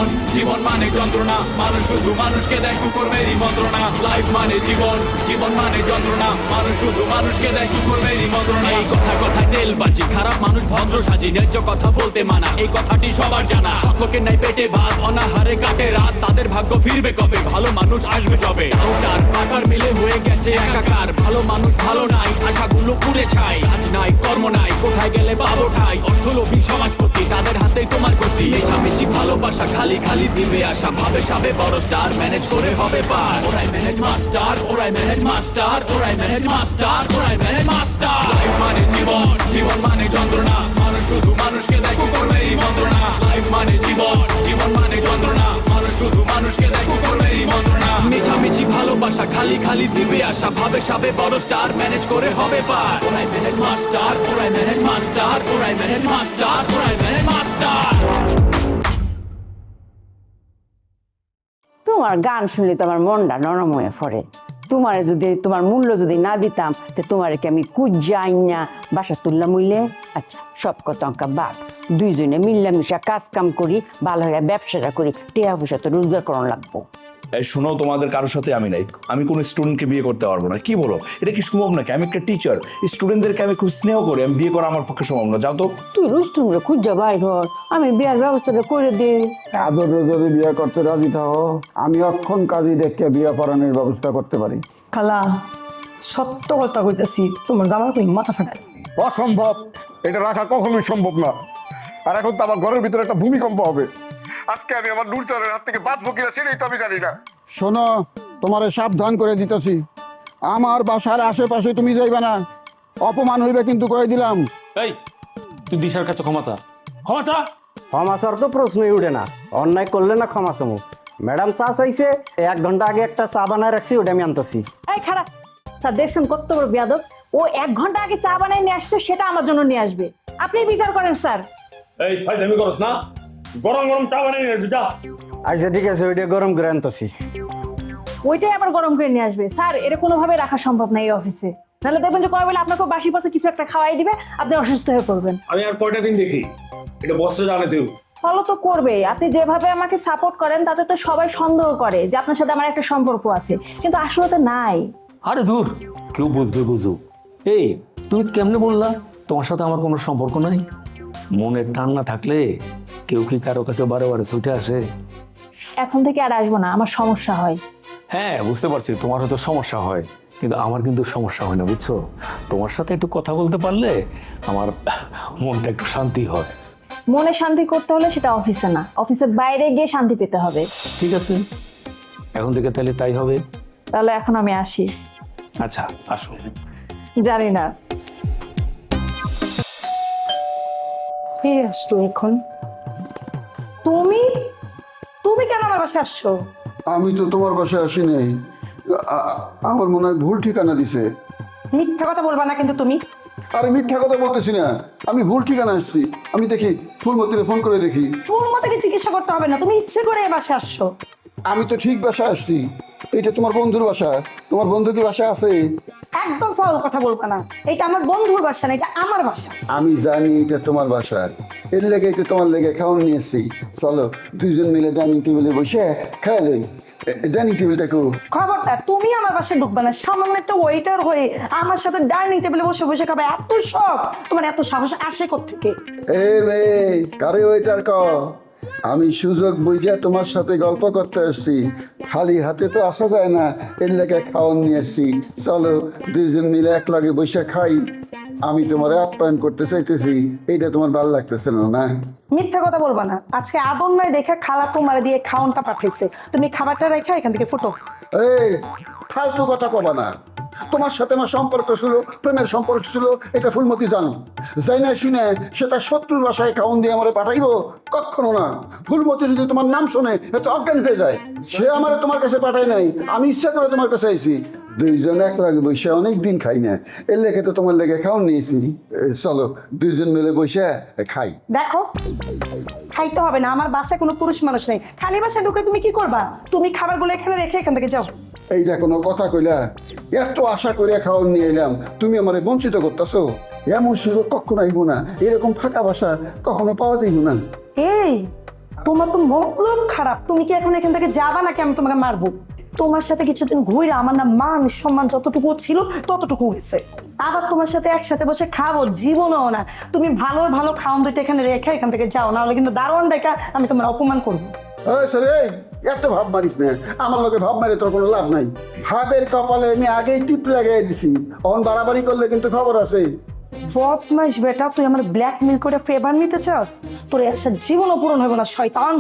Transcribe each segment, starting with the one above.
জীবন, জীবন মানে যন্ত্রণা, মানুষ শুধু মানুষকে দেয় কুকুরমেরই মন্ত্রণা। লাইফ মানে জীবন, জীবন মানে যন্ত্রণা, মানুষ শুধু মানুষকে দেয় কুকুরমেরই মন্ত্রণা। এই কথা কথায় তেলবাজি, খারাপ মানুষ ভদ্র সাজি, ন্যায্য কথা বলতে মানা, এই কথাটি সবার জানা। সকলকে নাই পেটে ভাত, অনাহারে কাটে রাত, তাদের ভাগ্য ফিরবে কবে, ভালো মানুষ আসবে তবে। ডাউটার পাটার মিলে হয়ে গেছে একাকার, ভালো মানুষ ভালো নাই, আশাগুলো পুড়ে ছাই। কাজ নাই কর্ম নাই, কোথায় গেলে পাবো ঠাই, অর্থলোভী সমাজপতি তাদের হাতেই তোমার গতি। মেশামেশি ভালোবাসা খালি খালি দিবে আশা, ভাবে সাবে বড় স্টার, ম্যানেজ করে হবে পার। ওরাই ম্যানেজ মাস্টার, ওরাই ম্যানেজ মাস্টার, ওরাই ম্যানেজ মাস্টার, ওরাই ম্যানেজ মাস্টার। লাইফ মানে জীবন, জীবন মানে যন্ত্রণা, মানুষ শুধু মানুষকে দেয় কুকুরমেরই মন্ত্রণা। লাইফ মানে জীবন, জীবন মানে যন্ত্রণা, মানুষ শুধু মানুষকে দেয় কুকুরমেরই মন্ত্রণা। মেশামেশি ভালোবাসা খালি খালি দিবে আশা, ভাবে সাবে বড় স্টার, ম্যানেজ করে হবে পার। ওরাই ম্যানেজ মাস্টার, ওরাই ম্যানেজ মাস্টার, ওরাই ম্যানেজ মাস্টার, ওরাই ম্যানেজ মাস্টার। তোমার গান শুনলে তো আমার মনটা নরম হয়ে পড়ে। তোমারে যদি তোমার মূল্য যদি না দিতাম, তো তোমারে কি আমি কুজাই না বাসা তুললাম হইলে? আচ্ছা, সব কথা অঙ্কা বাদ, দুইজনে মিল্লামিশা কাজ কাম করি, ভালো হয়ে ব্যবসাটা করি, টেয়া পয়সা তো রোজগার করানো লাগবো। এই শোনো, তোমাদের কারোর সাথে আমি নাই, আমি কোনো স্টুডেন্টকে বিয়ে করতে পারবো না। কি বলো, এটা কি সম্ভব নাকি? আমি একটা টিচার, স্টুডেন্টদেরকে আমি খুব স্নেহ করি, আমি বিয়ে করা আমার পক্ষে সম্ভব না। যাও তো। তুই রুস্তুম রে খুঁজা বাইর হর, আমি বিয়ার ব্যবস্থাটা করে দিই। আদরে যদি বিয়ে করতে রাজি থাকো, আমি অক্ষণ কাজী দেখে বিয়ে পড়ানোর ব্যবস্থা করতে পারি। খালা, সত্য কথা কইতেছি, তোমার জামার কই মাথা ফাটায়। অসম্ভব, এটা রাখা কখনোই সম্ভব না। আর এখন তো আমার ঘরের ভিতরে একটা ভূমিকম্প হবে। আজকে আমি আমার নূরচরের হাত থেকে বাঁচবো কিনা সেটাই তো আমি জানি না। শোনো, তোমারে সাবধান করে দিতেছি, আমার বাসার আশেপাশে তুমি যাইবে না, অপমান হইবে কিন্তু কয়ে দিলাম। এই, তুই দিশার কাছে ক্ষমা চা, ক্ষমা চা। ক্ষমা চার তো প্রশ্নই উঠে না, অন্যায় করলে না ক্ষমা চামু। ম্যাডাম চা চাইছে, 1 ঘন্টা আগে একটা চা বানায় রাখছি, ওটা আমি আনতেছি। এই খারাপ স্যার, দেখছেন কত বড় বিয়াদব। ও 1 ঘন্টা আগে চা বানায় নিয়ে আসছে, সেটা আমার জন্য নিয়ে আসবে। আপনি বিচার করেন স্যার। এই ভাই, তুমি করছ না, গরম গরম চা বানিয়ে নিয়ে যা। আচ্ছা ঠিক আছে, ওইটা গরম করে আনতেছি। ওইটাই আবার গরম করে নিয়ে আসবে স্যার, এটা কোনোভাবে রাখা সম্ভব না এই অফিসে। নাহলে দেখবেন যে কয় বেলা আপনাকে বাসি পাশে কিছু একটা খাওয়াই দিবে, আপনি অসুস্থ হয়ে পড়বেন। আমি আর কয়টা দিন দেখি, এটা বসতে জানে তুই। ফলো তো করবে, আপনি যেভাবে আমাকে সাপোর্ট করেন তাতে তো সবাই সন্দেহ করে যে আপনার সাথে আমার একটা সম্পর্ক আছে, কিন্তু আসলে তো নাই। আরে দূর, কেউ বুঝবে বুঝুক। এই, তুমি কেমনে বললা তোমার সাথে আমার কোনো সম্পর্ক নাই? মনের টান না থাকলে কেউ কি কারো কাছে বারে বারে ছুটে আসে? এখন থেকে আর আসবো না, আমার সমস্যা হয়। হ্যাঁ, বুঝতে পারছি তোমার হয়তো সমস্যা হয়, কিন্তু আমার কিন্তু সমস্যা হয় না, বুঝছো? তোমার সাথে একটু কথা বলতে পারলে আমার মনটা একটু শান্তি হয়। মনে শান্তি করতে হলে সেটা অফিসে না, অফিসের বাইরে গিয়ে শান্তি পেতে হবে। ঠিক আছে, এখন থেকে তাহলে তাই হবে। তাহলে এখন আমি আসি। আচ্ছা, আসো। জানি না কে আসলো এখন? তুমি তুমি কেন আমার বাসায় আসছো? আমি তো তোমার বাসায় আসি নাই, আমার মনে হয় ভুল ঠিকানা দিছে। মিথ্যা কথা বলবা না কিন্তু তুমি। আরে মিথ্যা কথা বলতেছি না, আমি ভুল ঠিকানা আসছি। আমি দেখি ফুলমতিরে ফোন করে দেখি। ফুলমতিকে চিকিৎসা করতে হবে না, তুমি ইচ্ছে করে এই বাসায় আসছো। আমি তো ঠিক বাসায় আসছি, এটা তোমার বন্ধুর বাসা। তোমার বন্ধু কি বাসা আছে? একদম ফাউল কথা বলবা না, এটা আমার বন্ধুর বাসা না, এটা আমার বাসা। আমি জানি এটা তোমার বাসা, এর লেগে তো তোমার লেগে খাওয়ান নিয়েছি। চলো দুইজন মিলে ডাইনিং টেবিলে বসে খাওয়া যাই। ডাইনিং টেবিলটাকে খবরদার, তুমি আমার বাসায় ঢুকবে না। সামান্য একটা ওয়েটার হয়ে আমার সাথে ডাইনিং টেবিলে বসে বসে খাবে, এত শখ তোমার, এত সাহস আসে কোত্থেকে? এ মেয়ে, কারে ওয়েটার ক? আমি সুযোগ বুঝে তোমার সাথে গল্প করতে আসছি, খালি হাতে তো আসা যায় না, এর লেগে খাওয়ান নিয়ে আসছি। চলো দুইজন মিলে এক লগে বসে খাই। আমি তোমার আপ্যায়ন করতে চাইতেছি, এইটা তোমার ভালো লাগতেছে না? না, মিথ্যা কথা বলবা না। আজকে আদর নয় দেখে খালা তোমার দিয়ে খাওনটা পাঠাইছে, তুমি খাবারটা রেখে এখান থেকে ফুটো। এই ফালতু কথা কবা না। তোমার সাথে আমার সম্পর্ক ছিল, প্রেমের সম্পর্ক ছিল, এটা ফুলমতি জানো। যাই না শুনে সেটা শত্রুর বাসায় খাওন দিয়ে আমারে পাঠাইবো? কখনো না। ফুলমতি যদি তোমার নাম শোনে এত অজ্ঞান হয়ে যায়। সে আমারে তোমার কাছে পাঠায় নাই, আমি ইচ্ছা করে তোমার কাছে আইছি। দুইজন এক লাগে বসে অনেক দিন খাই না, এর লেগে তো তোমার লেগে খাওন নিয়েছি। চলো দুইজন মিলে বসে খাই। দেখো, খাইতে হবে না, আমার বাসায় কোনো পুরুষ মানুষ নেই। খালি বাসায় ঢুকে তুমি কি করবা? তুমি খাবারগুলো এখানে রেখে এখান থেকে যাও। এইটা কোনো কথা কইলা? এত আশা করে খাওয়ান নিয়ে এলাম, তুমি আমারে বঞ্চিত করতেছো। এমন সুযোগ কখনো আইব না, এরকম ফাঁকা বাসা কখনো পাওয়া যাইব না। এই, তোমার তো মতলব খারাপ। তুমি কি এখন এখান থেকে যাবা নাকি আমি তোমাকে মারবো? তোমার সাথে কিছুদিন ঘুরে আমার না মান সম্মান যতটুকু ছিল ততটুকু হয়েছে। আবার তোমার সাথে একসাথে বসে খাবো জীবনও না। তুমি ভালো ভালো খাওয়ান দুইটা এখানে রেখে এখান থেকে যাও, না হলে কিন্তু দারোয়ান ডেকা আমি তোমার অপমান করবো। এত ভাব মারিস না, আমার লোকে ভাব মারে তোর কোনো লাভ নাই। ভাবের কপালে আমি আগেই টিপ লাগাই দিছি, অন বাড়াবাড়ি করলে কিন্তু খবর আছে। বদমাইশ বেটা, তুই আমার ব্ল্যাকমেল করে ফেভার নিতে চাস? তোর একটা জীবনও পূরণ হবে না শয়তান।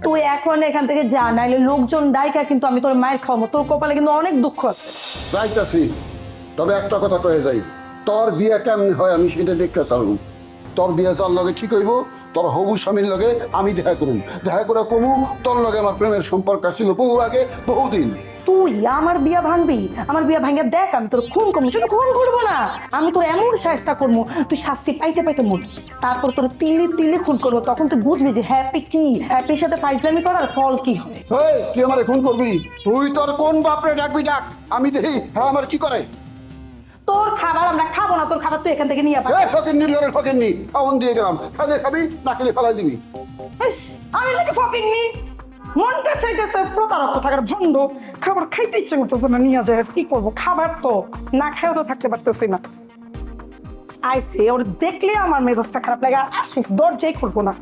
তুই এখন এখান থেকে যা, নাইলে লোকজন ডাইকা কিন্তু আমি তোর মায়ের খাওয়াবো। তোর কপালে কিন্তু অনেক দুঃখ আছে। যাইতাছি, তবে একটা কথা কয়ে যাই, তোর বিয়ে কেমন হয় আমি সেটা দেখতে চালু। তোর বিয়ে যার লগে ঠিক হইব, তোর হবু স্বামীর লগে আমি দেখা করুম। দেখা করে কমু তোর লগে আমার প্রেমের সম্পর্ক ছিল বহু আগে, বহুদিন। তুই আমার বিয়া ভাঙবি? আমার বিয়া ভাঙিয়া দেখ, আমি তোর খুন করবো। শুধু খুন করবো না, আমি তোর এমন শাস্তা করবো তুই শাস্তি পাইতে পাইতে মরবি। তারপর তোর তিলে তিলে খুন করবো, তখন তুই বুঝবি যে হ্যাপি কি, হ্যাপির সাথে ফাইজলামি করার ফল কি হয়। তুই আমার খুন করবি? তুই তোর কোন বাপরে ডাকবি ডাক, আমি দেখি হ্যাঁ আমার কি করে। তোর খাবার আমরা খাবো না, তোর খাবার তুই এখান থেকে নিয়ে পাবি। ফকিরনি ঘরে ফকিরনি, খাওয়ান দিয়ে গেলাম, খাবে খাবি না খেলে ফেলাই দিবি। আমি নাকি ফকিরনি? মনটা চাইতেছে প্রতারক থাকার ভণ্ড, খাবার খাইতে ইচ্ছে করতেছে না, নিয়ে যায় কি করবো? খাবার তো না খেয়েও তো থাকতে পারতেছি না। আইসে ওর দেখলে আমার মেজাজটা খারাপ লাগে, আর আসিস দরজাই খুলবো না।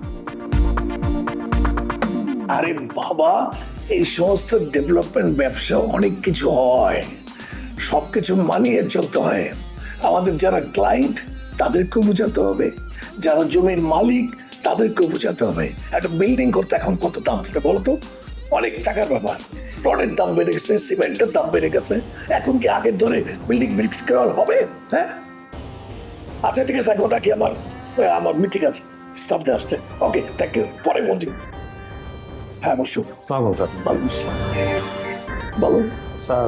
আরে বাবা, এই সমস্ত ডেভেলপমেন্ট ব্যবসা অনেক কিছু হয়, সবকিছু মানিয়ে চলতে হয়। আমাদের যারা ক্লায়েন্ট তাদেরকেও বোঝাতে হবে, যারা জমির মালিক তাদেরকেও বোঝাতে হবে। একটা বিল্ডিং করতে এখন কত দাম সেটা বলো তো? অনেক টাকার ব্যাপার। রডের দাম বেড়ে গেছে, সিমেন্টের দাম বেড়ে গেছে, এখন কি আগের ধরে বিল্ডিং বিক্রি করা হবে? হ্যাঁ, আচ্ছা ঠিক আছে, এখন রাখি, আমার মিটিং আছে, স্টাফদের আসছে। ওকে, থ্যাংক ইউ, পরে বলছি। হ্যাঁ বসু। সালাম স্যার। বলো স্যার,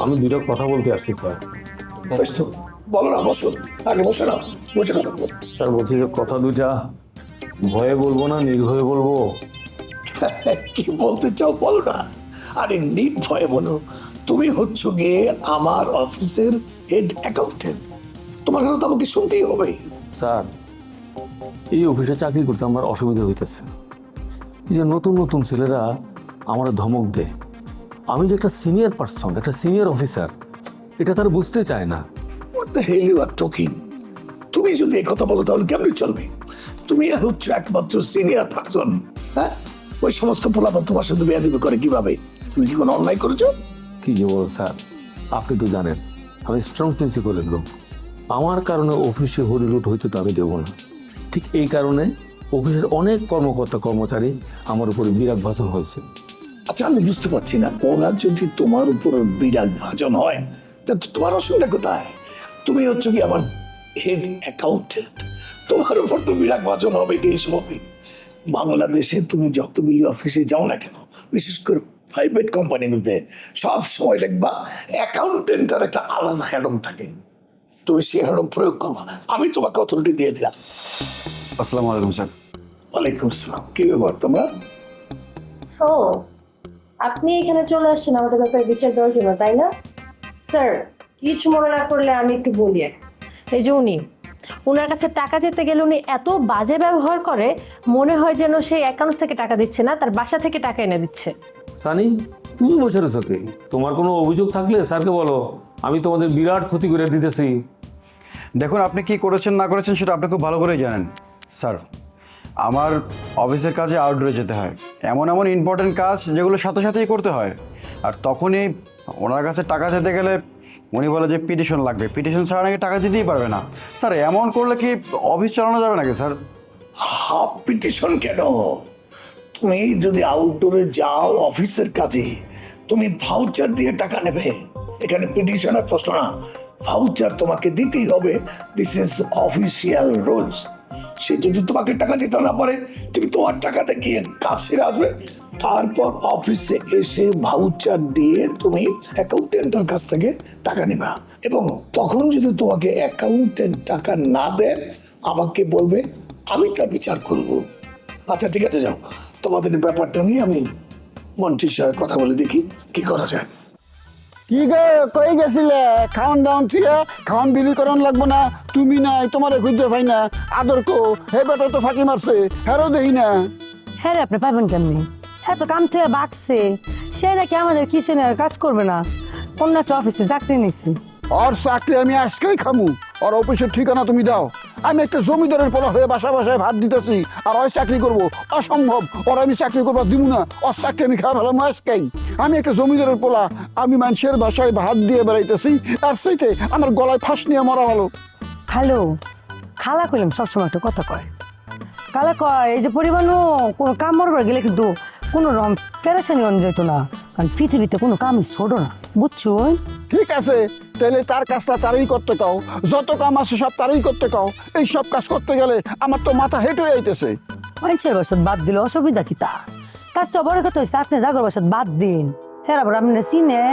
আমি দুটো কথা বলতে আসছি স্যার। বলো না, বসো, আগে বসে না, বসে কথা বলো। স্যার বলছি যে কথা দুইটা ভয়ে বলবো না নির্ভয়ে বলবো? কি বলতে চাও বলো না। আরে নির্ভয়ে বলো, তুমি হচ্ছ গিয়ে আমার অফিসের হেড অ্যাকাউন্টেন্ট, তোমার কথা তো আমাকে শুনতেই হবে। স্যার, এই অফিসে চাকরি করতে আমার অসুবিধা হইতেছে। এই যে নতুন নতুন ছেলেরা আমার ধমক দেয়, আমি যে একটা সিনিয়র পার্সন, একটা সিনিয়র অফিসার, এটা তারা বুঝতে চায় না। What the hell you are talking? তুমি যদি এই কথা বলো তাহলে কেমন চলবে? তুমি হচ্ছে একমাত্র সিনিয়র পার্সন। হ্যাঁ, ওই সমস্ত পোলাপান তোমার সাথে বেয়াদবি করে কিভাবে? তুমি কি কোনো অন্যায় করেছো? কি যে বল স্যার, আপনি তো জানেন আমি স্ট্রং প্রিন্সিপালের লোক। আমার কারণে অফিসে হরিলুট হইতে তো আমি দেবো না। ঠিক এই কারণে অফিসের অনেক কর্মকর্তা কর্মচারী আমার উপরে বিরাগ ভাষণ হয়েছে। আচ্ছা, আমি বুঝতে পারছি না, ওরা যদি তোমার উপর বিরাট ভাজন হয় তা তোমার অসুবিধা কোথায়? তুমি হচ্ছে কি আমার হেড অ্যাকাউন্টেন্ট, তোমার উপর তো বিরাট ভাজন হবে, এটাই স্বাভাবিক। বাংলাদেশে তুমি যতগুলি অফিসে যাও না কেন, বিশেষ করে প্রাইভেট কোম্পানিগুলোতে, সব সময় দেখবা অ্যাকাউন্টেন্টের একটা আলাদা হ্যাডম থাকে। তুমি সেই হ্যাডম প্রয়োগ করবা। আমি তোমাকে অথরিটি দিয়ে দিলাম। আসসালামু আলাইকুম স্যার। ওয়ালাইকুম আসসালাম। কি ব্যাপার তোমরা? ও, আপনি এখানে চলে আসছেন আমাদের ব্যাপারে বিচার দেওয়ার জন্য, তাই না? স্যার, কিছু মনে না করলে আমি একটু বলি। এই যে উনার কাছে টাকা যেতে গেলে উনি এত বাজে ব্যবহার করে, মনে হয় যেন সেই অ্যাকাউন্ট থেকে টাকা দিচ্ছে না, তার বাসা থেকে টাকা এনে দিচ্ছে। সানি, তুমি বসে রয়েছো কি? তোমার কোনো অভিযোগ থাকলে স্যারকে বলো, আমি তোমাদের বিরাট ক্ষতি করে দিতেছি। দেখুন, আপনি কি করেছেন না করেছেন সেটা আপনি খুব ভালো করেই জানেন। স্যার, আমার অফিসের কাজে আউটডোরে যেতে হয়, এমন এমন ইম্পর্টেন্ট কাজ যেগুলো সাথে সাথেই করতে হয়। আর তখনই ওনার কাছে টাকা যেতে গেলে উনি বলে যে পিটিশন লাগবে, পিটিশন ছাড়া নাকি টাকা দিতেই পারবে না। স্যার, এমন করলে কি অফিস চালানো যাবে নাকি স্যার? হাফ পিটিশন কেন? তুমি যদি আউটডোরে যাও অফিসের কাজে, তুমি ভাউচার দিয়ে টাকা নেবে, এখানে পিটিশনের প্রশ্ন না। ভাউচার তোমাকে দিতেই হবে, দিস ইজ অফিসিয়াল রুলস। সে যদি তোমাকে টাকা দিতে না পারে, তুমি তোমার টাকাতে গিয়ে কাজ সেরে আসবে, তারপর অফিসে এসে ভাউচার দিয়ে তুমি অ্যাকাউন্টেন্টের কাছ থেকে টাকা নেবা। এবং তখন যদি তোমাকে অ্যাকাউন্টেন্ট টাকা না দেয়, আমাকে বলবে, আমি তার বিচার করব। আচ্ছা ঠিক আছে, যাও, তোমাদের ব্যাপারটা নিয়ে আমি মন্ত্রীর সাথে কথা বলে দেখি কি করা যায়। কি গো কই গেছিলে? খাওয়ান দাওয়ান থিয়া খাওয়ান বিলি করন লাগবো না? তুমি নাই, তোমারে খুঁজতে পাই না। আদর কো হে বেটা তো ফাঁকি মারছে, হেরো দেই না। হ্যাঁ রে, আপনি পাবেন কেমনি? এত কাম থেকে বাকছে, সে নাকি আমাদের কিচেনে কাজ করবে না, অন্য একটা অফিসে চাকরি নিচ্ছে। ওর চাকরি আমি আজকেই খামু। ওর অফিসের ঠিকানা তুমি দাও। আমি একটা জমিদারের পোলা হয়ে বাসা বাসায় ভাত দিতেছি, আর ওই চাকরি করব? অসম্ভব। ওর আমি চাকরি করবো দিব না। ওর চাকরি আমি খাওয়া ফেলাম আজকেই। আমি একটা জমিদারের পোলা, আমি মানুষের বাসায় ভাত দিয়ে বেড়াইতেছি, আর সেইতে আমার গলায় ফাঁস নিয়ে মরা ভালো। হ্যালো, খালা কইলাম সবসময় একটা কথা কয়। খালা কয় এই যে পরিমাণও কোনো কাম মরবার গেলে কিন্তু কোনো রকম পেরেছানি অন যেত না, কারণ পৃথিবীতে কোনো কামই ছোট না, বুঝছো? ঠিক আছে, তাহলে তার কাজটা তারই করতে কাও। যত কাম আছে সব তারই করতে কাও। এই সব কাজ করতে গেলে আমার তো মাথা হেঁটে হয়ে যাইতেছে। মানুষের বাসাত বাদ দিলে অসুবিধা কি তা? তার তো বড় কথা হয়েছে আপনি জাগর বাসাত বাদ দিন। হ্যাঁ আবার আপনি চিনে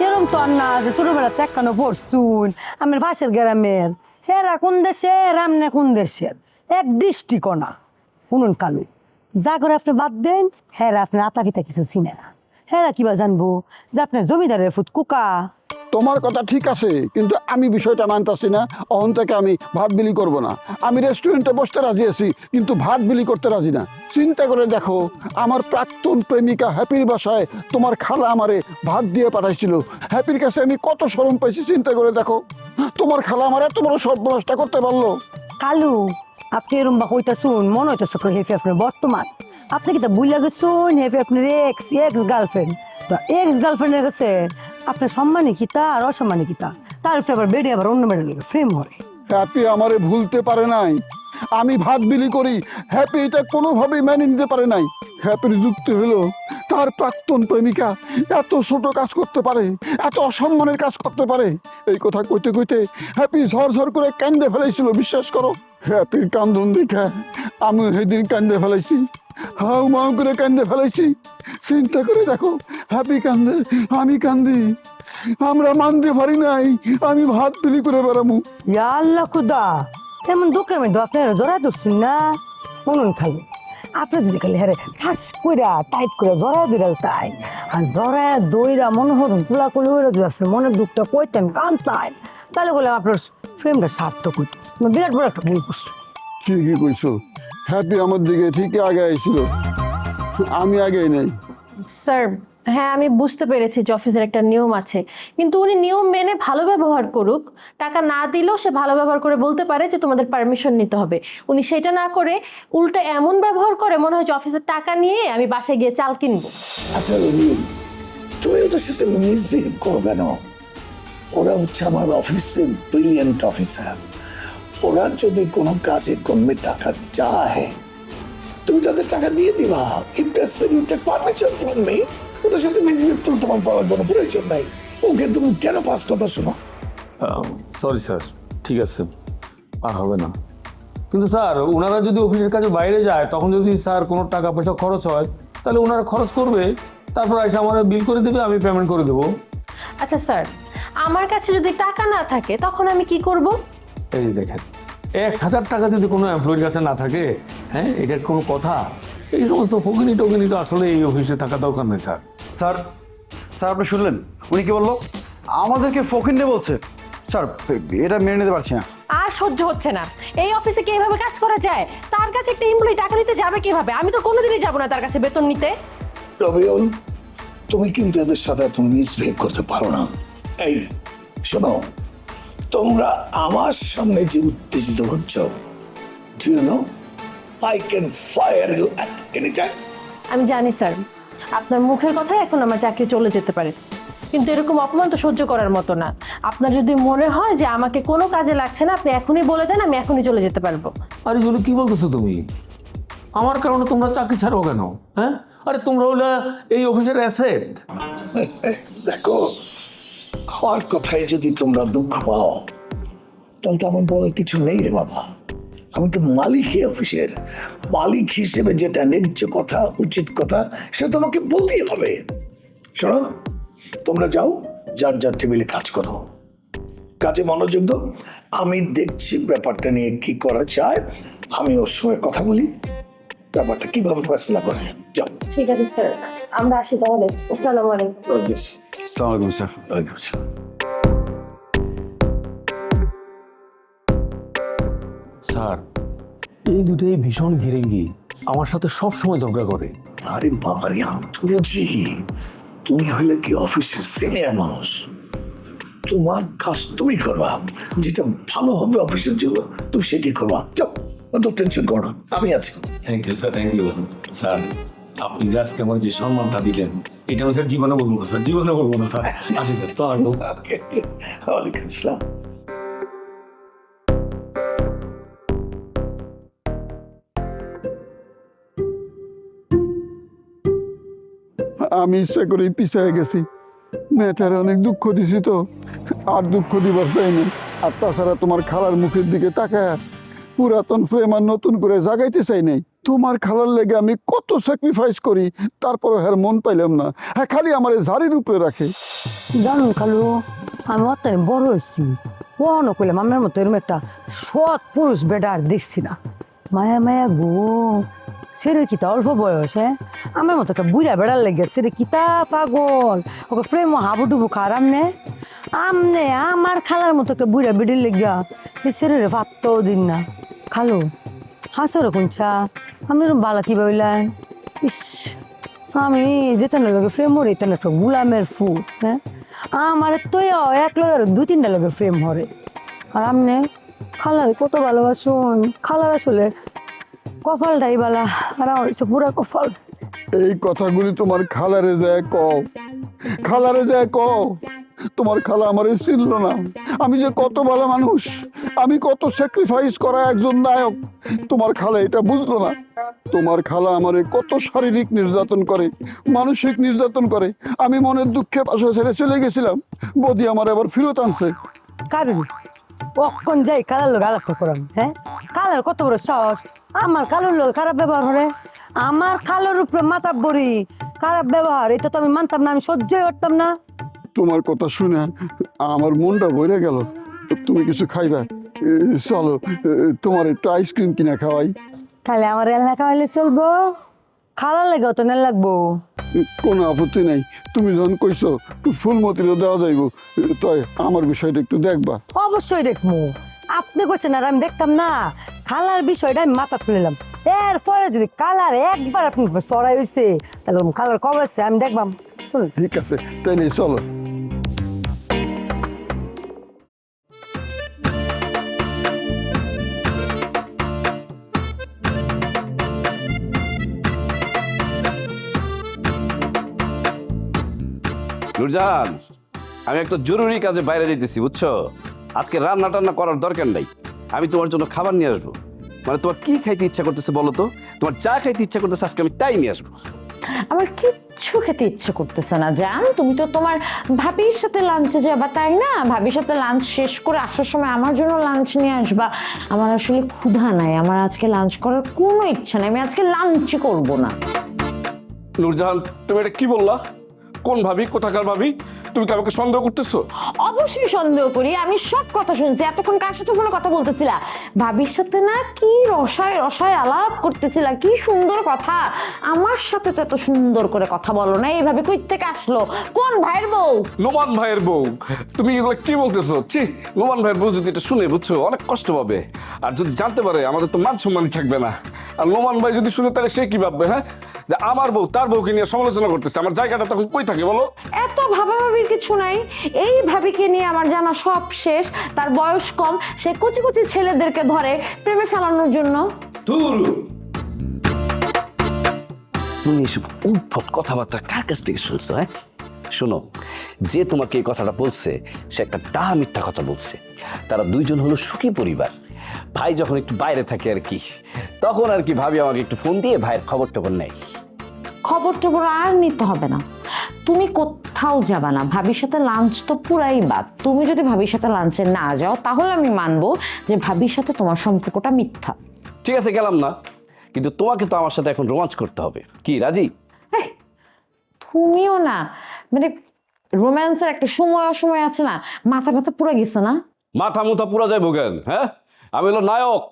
এরম তো আর না যে ছোটবেলা টেকানো পড়ছুন আমার পাশের গ্রামের। হেরা কোন দেশের, আমনে কোন দেশের, এক দৃষ্টিকোণা। শুনুন কালু, জাগর আপনি বাদ দেন, হ্যাঁ আপনি আতাকিতা কিছু চিনে না। হ্যাঁ কিবা জানবো যে আপনার জমিদারের ফুট কুকা। তোমার কথা ঠিক আছে, কিন্তু আমি বিষয়টা মানতাছি না। অহন থেকে আমি ভাত বিলি করব না। আমি রেস্টুরেন্টে বসতে রাজি আছি, কিন্তু ভাত বিলি করতে রাজি না। চিন্তা করে দেখো, আমার প্রাক্তন প্রেমিকা হ্যাপির বাসায় তোমার খালা আমারে ভাত দিয়ে পাঠাইছিল। হ্যাপির কাছে আমি কত শরম পাইছি, চিন্তা করে দেখো। তোমার খালা আমার এত বড় সর্বনাশটা করতে পারলো। কালু, আপনি এরম বা কইতা শুন, মনে হইতেছে হেফি আপনার বর্তমান। আপনি কি তা বুঝলা গেছুন হেফি আপনার এক্স গার্লফ্রেন্ড। তো এক্স গার্লফ্রেন্ডের কাছে আপনার সম্মানী কি তা আর অসম্মানী কি তা? তার উপরে আবার বেডে আবার অন্য মেডেল ফ্রেম হয়। হ্যাপি আমারে ভুলতে পারে নাই। আমি ভাত বিলি করি, হ্যাপি এটা কোনোভাবেই মেনে নিতে পারে নাই। হ্যাপির যুক্তি হলো তার প্রাক্তন প্রেমিকা এত ছোট কাজ করতে পারে, এত অসম্মানের কাজ করতে পারে। এই কথা কইতে কইতে হ্যাপি ঝরঝর করে কান্দে ফেলাইছিল, বিশ্বাস করো। হ্যাপির কান্দন দেখে আমি সেদিন কান্দে ফেলাইছি, হাউ মাউ করে কান্দে ফেলাইছি। চিন্তা করে দেখো, হ্যাপি কান্দে, আমি কান্দি, আমরা মানতে পারি নাই। আমি ভাত বিলি করে বেড়ামু। ইয়া আল্লাহ খুদা, এমন দুঃখের মধ্যে আপনারা জড়াই ধরছেন না। শুনুন খালি, আপনি যদি খালি হ্যাঁ ঠাস কইরা টাইট করে জড়াই দিলে তাই, আর জড়াই দইরা মনে হরুন তুলা করে ওইরা যদি আপনার মনের দুঃখটা কইতেন কান্তাই, তাহলে বলে আপনার ফ্রেমটা সার্থক হইতো। বিরাট বড় একটা ভুল করছো। ঠিকই কইছো, হ্যাপি আমার দিকে ঠিকই আগে আইছিল, আমি আগেই নাই। স্যার, হ্যাঁ আমি বুঝতে পেরেছি যে অফিসের একটা নিয়ম আছে, কিন্তু উনি নিয়ম মেনে ভালো ব্যবহার করুক। টাকা না দিলেও সে ভালো ব্যবহার করে বলতে পারে যে তোমাদের পারমিশন নিতে হবে। উনি সেটা না করে উল্টা এমন ব্যবহার করে মনে হয় যে অফিসের টাকা নিয়ে আমি বাসায় গিয়ে চাল কিনবো। আচ্ছা রবিউল, তুমি ওদের সাথে মিসবিহেভ করো কেন? ওরা হচ্ছে আমার অফিসের ব্রিলিয়েন্ট অফিসার। ওরা যদি কোনো কাজে কমে টাকা চায়, তুমি তাদের টাকা দিয়ে দিবা। Permission from me. ওদের সাথে মিসবিহেভ তো তোমার পাওয়ার কোনো প্রয়োজন নাই। ওকে তুমি কেন পাস কথা শোনো? সরি স্যার, ঠিক আছে, আর হবে না। কিন্তু স্যার, ওনারা যদি অফিসের কাজে বাইরে যায়, তখন যদি স্যার কোনো টাকা পয়সা খরচ হয়, তাহলে ওনারা খরচ করবে, তারপর এসে আমার বিল করে দেবে, আমি পেমেন্ট করে দেবো। আচ্ছা স্যার, আমার কাছে যদি টাকা না থাকে তখন আমি কি করব? এই দেখেন, 1000 টাকা যদি কোনো এমপ্লয়ির কাছে না থাকে, হ্যাঁ এটা কোনো কথা? এই সমস্ত ফকিনি টকিনি তো আসলে এই অফিসে থাকা দরকার নেই স্যার। স্যার, স্যার আপনি শুনলেন উনি কি বললো? আমাদেরকে ফকিন্ডে বলছে। স্যার, এটা মেনে নিতে পারছি না। আর সহ্য হচ্ছে না। এই অফিসে কি এইভাবে কাজ করা যায়? তার কাছে একটা এমপ্লয়ি টাকা নিতে যাবে কিভাবে? আমি তো কোনোদিনই যাবো না তার কাছে বেতন নিতে। রবিউল, তুমি কিন্তু এদের সাথে তুমি মিসবিহেভ করতে পারো না। এই শোনো, তোমরা আমার সামনে যে উত্তেজিত হচ্ছ, do you know I can fire you at any time. আমি জানি স্যার, আপনার মুখের কথায় এখন আমার চাকরি চলে যেতে পারে, কিন্তু এরকম অপমান তো সহ্য করার মতো না। আপনার যদি মনে হয় যে আমাকে কোনো কাজে লাগছে না, আপনি এখনই বলে দেন, আমি এখনই চলে যেতে পারবো। আরে জুলি, কি বলতেছো তুমি? আমার কারণে তোমরা চাকরি ছাড়ো কেন? হ্যাঁ, আরে তোমরা হলে এই অফিসের অ্যাসেট। দেখো, আমার কথায় যদি তোমরা দুঃখ পাও, তাহলে তো আমার বলার কিছু নেই রে বাবা। আমি তো মালিক এই অফিসের। মালিক হিসেবে যেটা ন্যায্য কথা, উচিত কথা, সেটা তোমাকে বলতেই হবে। শোনো, তোমরা যাও, যার যার টেবিলে কাজ করো, কাজে মনোযোগ দাও। আমি দেখছি ব্যাপারটা নিয়ে কি করা যায়। আমি ওর সঙ্গে কথা বলি, ব্যাপারটা কিভাবে ফেসলা করে। যাও। ঠিক আছে স্যার, আমরা আসি তাহলে। আসসালামু আলাইকুম। আসসালামু আলাইকুম স্যার। ওয়ালাইকুম আসসালাম। স্যার এই দুটোই ভীষণ ঘিরেঙ্গি, আমার সাথে সব সময় ঝগড়া করে। আরে বাবারে, আমি তো বুঝি তুমি হলে কি অফিসের সিনিয়র মানুষ, তোমার কাজ তুমি করবা, যেটা ভালো হবে অফিসের জন্য তুমি সেটি করবা। যাও, অত টেনশন করো না, আমি আছি। Thank you sir, thank you sir. আপনি যে আজকে আমার যে সম্মানটা দিলেন, এটা আমি স্যার জীবনে বলবো না স্যার, জীবনে বলবো না স্যার। আসি স্যার, স্যার। ওয়ালাইকুম আসসালাম। আমি ইচ্ছা করেই পিছিয়ে গেছি, মেয়েটারে অনেক দুঃখ দিছি তো, আর দুঃখ দিবার চাই না। আর তাছাড়া তোমার খালার মুখের দিকে তাকায় পুরাতন প্রেম আর নতুন করে জাগাইতে চাই নাই। তোমার খালার লেগে আমি কত স্যাক্রিফাইস করি, তারপরে হ্যাঁ মন পাইলাম না। হ্যাঁ খালি আমার ঝাড়ির উপরে রাখে। জানো কালু, আমি অত্যায় বড় হয়েছি, কখনো করলাম আমার মতো এরকম একটা সৎ পুরুষ বেটা আর দেখছি না। মায়া মায়া গো, সেরে কিতা অল্প বয়স, হ্যাঁ আমার মতো একটা বুড়া বেড়ার লেগে সেরে কিতা পাগল, ওকে প্রেম হাবুডুবু খারাপ নে আমনে আমার খালার মতো একটা বুড়া বেডির লেগা সেরে ভাবতেও দিন না। খালো হাসর কোনছা আপনি বালা কি ভাবলেন? ইস, আমি যেতেন লগে ফ্রেম হরে তেন একটা গুলামের ফুট, হ্যাঁ আমার তো এক লগে দু তিনটা লগে ফ্রেম হরে। আর আপনি খালারে কত ভালোবাসুন, খালার আসলে কপালটাই বালা, আর আমার হচ্ছে পুরা কপাল। এই কথাগুলি তোমার খালারে যায় কও, খালারে যায় কও। তোমার খালা আমারে চিনল না, আমি যে কত ভালো মানুষ, আমি কত স্যাক্রিফাইস করা একজন নায়ক, তোমার খালা এটা বুঝলো না। তোমার খালা আমারে কত শারীরিক নির্যাতন করে, মানসিক নির্যাতন করে। আমি মনের দুঃখে বাসা ছেড়ে চলে গেছিলাম, বদি আমার আবার ফেরত আনছে। কারণ কখন যাই কালার লোক আলাপ করাম, হ্যাঁ কালার কত বড় সাহস, আমার কালোর লোক খারাপ ব্যবহার করে, আমার কালোর উপরে মাথা বড়ি খারাপ ব্যবহার, এটা তো আমি মানতাম না, আমি সহ্যই করতাম না। তোমার কথা শুনে আমার মনটা ভরে গেল। তুমি কিছু খাইবা? চলো তোমার একটু আইসক্রিম কিনে খাওয়াই। তাহলে আমার এলাকা খাওয়াইলে চলবো, খালার লেগে তো না লাগবো। কোনো আপত্তি নাই, তুমি যখন কইছো ফুলমতিরও দেওয়া যাইব, তাই আমার বিষয়টা একটু দেখবা। অবশ্যই দেখবো, আপনি করছেন আর আমি দেখতাম না। খালার বিষয়টা আমি মাথা তুলিলাম, এরপরে যদি কালার একবার আপনি চড়াই হয়েছে তাহলে খালার কবে আছে আমি দেখবাম। ঠিক আছে, তাইলে চলো। নুরজাহান, আমি একটা জরুরি কাজে বাইরে যাইতেছি বুঝছো। আজকে রান্না টান্না করার দরকার নাই, আমি তোমার জন্য খাবার নিয়ে আসবো। মানে তোমার কি খাইতে ইচ্ছা করতেছে বলো তো? তোমার যা খাইতে ইচ্ছা করতেছে আজকে আমি তাই নিয়ে আসবো। আমার কিচ্ছু খেতে ইচ্ছে করতেছে না জান, তুমি তো তোমার ভাবির সাথে লাঞ্চে যাবা তাই না? ভাবির সাথে লাঞ্চ শেষ করে আসার সময় আমার জন্য লাঞ্চ নিয়ে আসবা। আমার আসলে ক্ষুধা নাই, আমার আজকে লাঞ্চ করার কোনো ইচ্ছা নাই, আমি আজকে লাঞ্চই করবো না। নুরজাহান, তুমি এটা কি বললা? কোন ভাবি, কোথাকার ভাবি? তুমি কি আমাকে সন্দেহ করতেছো? অবশ্যই সন্দেহ করি, আমি সব কথা শুনছি। এতক্ষণ কার সাথে ফোনে কথা বলতেছিলা? ভাবির সাথে না কি রসায় রসায় আলাপ করতেছিলা, কি সুন্দর কথা। আমার সাথে তো এত সুন্দর করে কথা বলো না, এইভাবে কই থেকে আসলো? কোন ভাইয়ের বউ? নোমান ভাইয়ের বউ। তুমি এগুলো কি বলতেছো? ছি, নোমান ভাইয়ের বউ যদি এটা শুনে বুঝছো অনেক কষ্ট পাবে, আর যদি জানতে পারে আমাদের তো মান সম্মানই থাকবে না। আর নোমান ভাই যদি শুনে তাহলে সে কি ভাববে, হ্যাঁ, যে আমার বউ তার বউকে নিয়ে সমালোচনা করতেছে, আমার জায়গাটা তখন কই থাকে বলো? এত ভাবাভাবির কিছু নাই, এই ভাবিকে নিয়ে আমার জানা সব শেষ। তার বয়স কম, সে কুচি কুচি ছেলেদেরকে ধরে প্রেমে ফেলানোর জন্য। তুমি এসব উদ্ভট কথাবার্তা কার কাছ থেকে শুনছো? হ্যাঁ শোনো, যে তোমাকে এই কথাটা বলছে সে একটা ডাহা মিথ্যা কথা বলছে। তারা দুইজন হলো সুখী পরিবার। ভাই যখন একটু বাইরে থাকে আর কি, তখন আর কি ভাবি আমাকে একটু ফোন দিয়ে ভাইয়ের খবর টবর নেয়। খবর টবর আর নিতে হবে না, তুমি কোথাও যাবা না। ভাবির সাথে লাঞ্চ তো পুরাই বাদ। তুমি যদি ভাবির সাথে লাঞ্চে না যাও তাহলে আমি মানবো যে ভাবির সাথে তোমার সম্পর্কটা মিথ্যা। ঠিক আছে, গেলাম না, কিন্তু তোমাকে তো আমার সাথে এখন রোমাঞ্চ করতে হবে। কি রাজি? তুমিও না, মানে রোম্যান্সের একটা সময় অসময় আছে না, মাথা ব্যথা পুরো গেছে না? মাথা মুথা পুরা যাইব কেন? হ্যাঁ, আমি হলো নায়ক।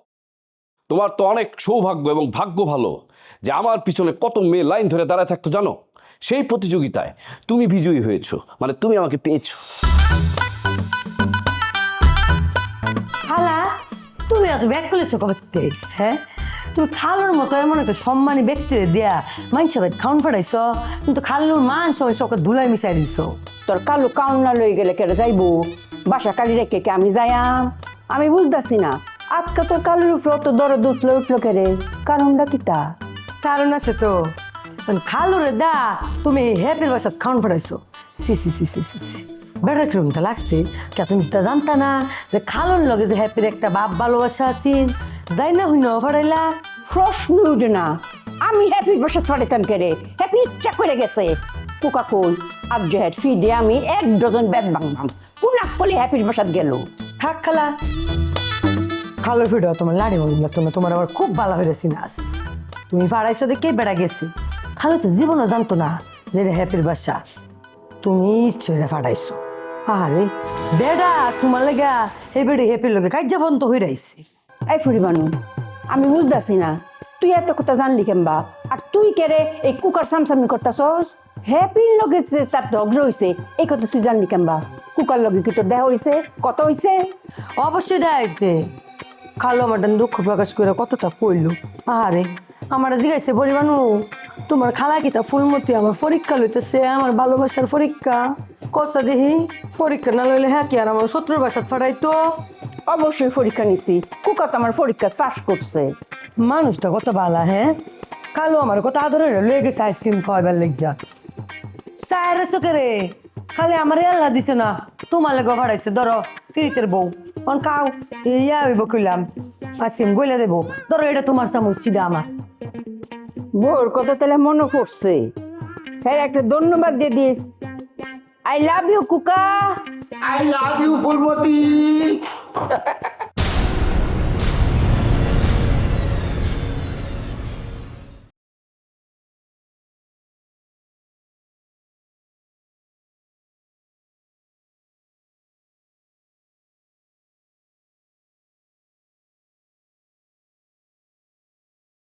তোমার তো অনেক সৌভাগ্য এবং ভাগ্য ভালো যে আমার পিছনে কত মেয়ে লাইন ধরে দাঁড়ায় থাকতো জানো? সেই প্রতিযোগিতায় তুমি বিজয়ী হয়েছো, মানে তুমি আমাকে পেয়েছো। খালা তুমি এত ব্যাগ করেছো করতে, হ্যাঁ? তুমি খালুর মতো এমন একটা সম্মানী ব্যক্তিরে দেয়া মাইনসা ভাই খাউন ফাটাইছ, কিন্তু খালুর মান সবাই চোখে ধুলাই মিশাই দিছ। তোর কালু কাউন না লই গেলে কেটে যাইবো, বাসা কালি রেখে কে আমি যাইয়াম? আমি বুঝতেছি না আজকে তোর কালুর উপরে অত দরদ উঠলো কেরে, কারণটা কি তা? কারণ আছে তো, খালুরে দা তুমি হ্যাপির বাসাত খাউন ফাটাইছো। সি সি সি সি সি সি বেটার কিরমটা লাগছে কে? তুমি তা জানতা না যে খালুর লগে যে হ্যাপির একটা বাপ ভালোবাসা আছিল, যাই না হইন ফাটাইলা? প্রশ্ন উঠে না, আমি হ্যাপির বাসা ফাটাইতাম কেরে? হ্যাপি ইচ্ছা করে গেছে। কোকা কোল আজ হেড ফি দিয়ে আমি 1 ডজন ব্যাগ ভাঙলাম, কোন আকলে হ্যাপির বাসাত গেল? থাক খালা, খালুর ভিডিও তোমার লাড়ি মনে লাগতো না, তোমার আবার খুব ভালো হয়েছে নাচ। তুমি ফাড়াইছো দেখে বেড়া গেছি, খালু তো জীবনও জানতো না যে এটা হ্যাপির বাসা, তুমি ইচ্ছে ফাটাইছো। আরে বেড়া তোমার লেগা হে বেড়ে হ্যাপির লোকে কাজ যাবন তো হয়ে রাইছি। এই পরিমাণু আমি বুঝতেছি না তুই এত কথা জানলি কেমবা? আর তুই কেরে এই কুকার সামসামি করতেছস? হ্যাপির লগে যে তার ঝগড়া হইছে এই কথা তুই জানলি কেমবা? কুকার লগে কি তোর দেহ হইছে? কত হইছে? অবশ্যই দেখাইছে। খালু আমার দুঃখ প্রকাশ করে কতটা কইলো। আরে আমার জিগাইছে পরিমাণু তোমার খালা কিতা ফুলমতি আমার পরীক্ষা লইতেছে, আমার ভালোবাসার পরীক্ষা। কষা দেখি পরীক্ষা না লইলে হ্যাঁ কি আর আমার শত্রুর বাসাত ফাটাইতো? অবশ্যই পরীক্ষা নিছি, কুকা তো আমার পরীক্ষা পাস করছে। মানুষটা কত বালা, হ্যাঁ? কালো আমার কত আদরে লয়ে গেছে আইসক্রিম খাওয়াবার লেগা। সাইরে চোখে রে খালি আমার আল্লাহ দিছে না, তোমার লেগে ভাড়াইছে। ধরো ফিরিতের বউ অন খাও, ইয়া হইব কইলাম আইসক্রিম গইলা দেবো। ধরো এটা তোমার চামচ, সিডা আমার। বোর কথা তাহলে মনে পড়ছে, হ্যাঁ একটা ধন্যবাদ দিয়ে দিস। I love you Kuka. I love you Phulmati.